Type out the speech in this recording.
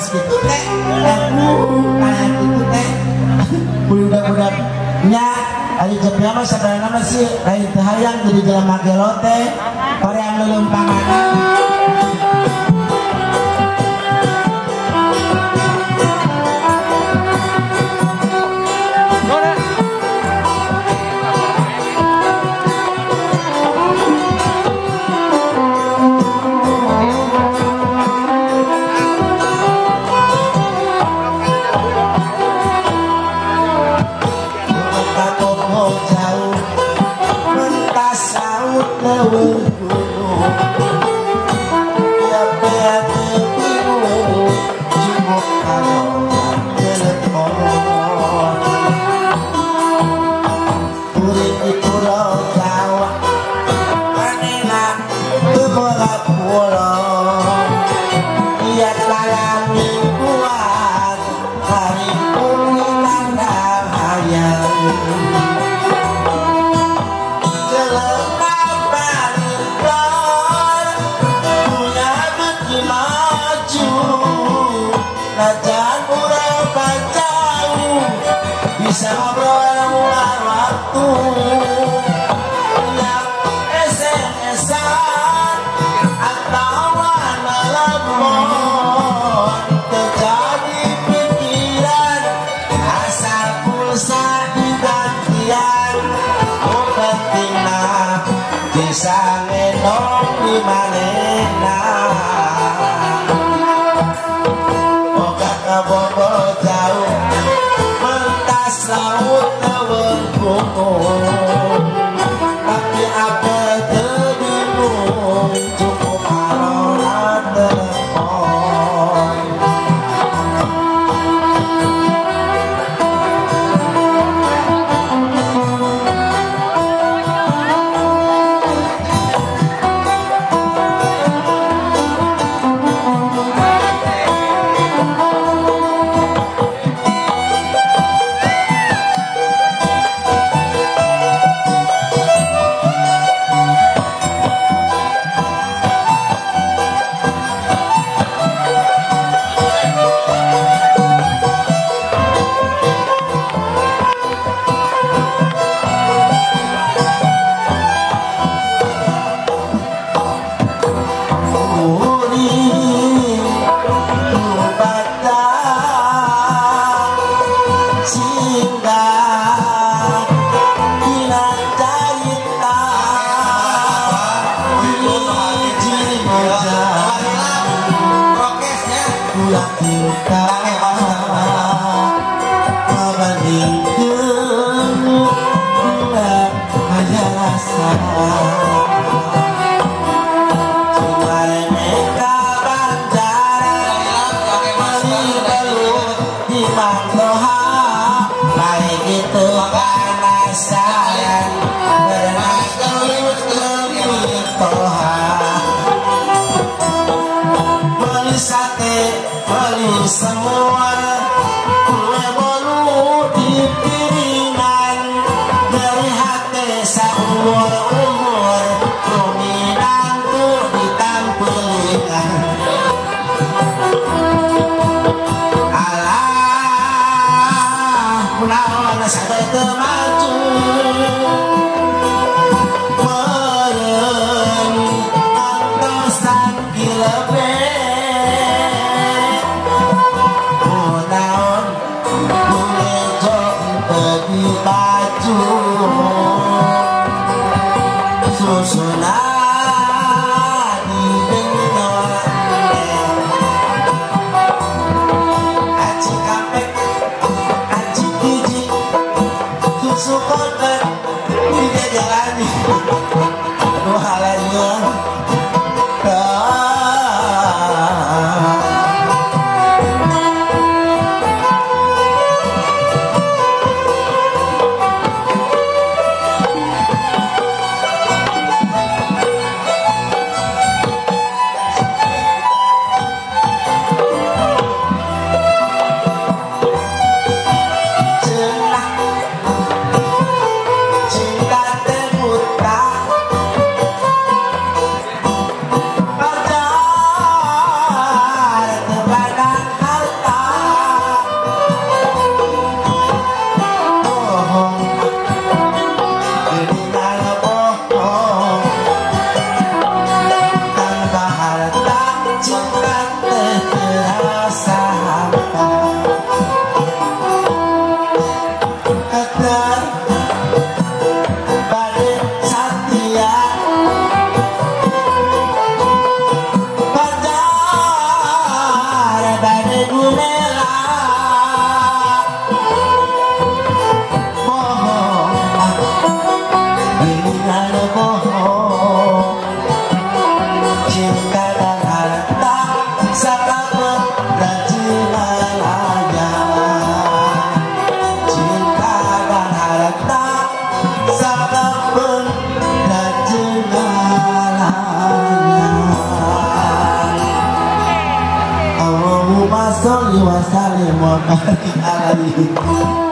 gitu teh kayak gitu teh budak-budak nya ari jepnya mah sabarana mah sih lain teu hayang jadi jelema gelo teh hoream leuleumpangan bisa ngobrol ulang waktu yang SMS-an atau telepon terjadi pikiran asal pulsa digantian pentingna bisa ngendong di manena oka kabogo jauh laut lawan gunung tapi apa terbingung cukup harolan telepon semua kue bolu di piringan dari hati seumur-umur kuminang tuh ditampilingan alah punawan sadar kemaju meren antosan kilebe baju susunan di benor aci kapek aci gigi susu kotor tidak jalani aduh halanya sholli wa sallim wa barik alaihi.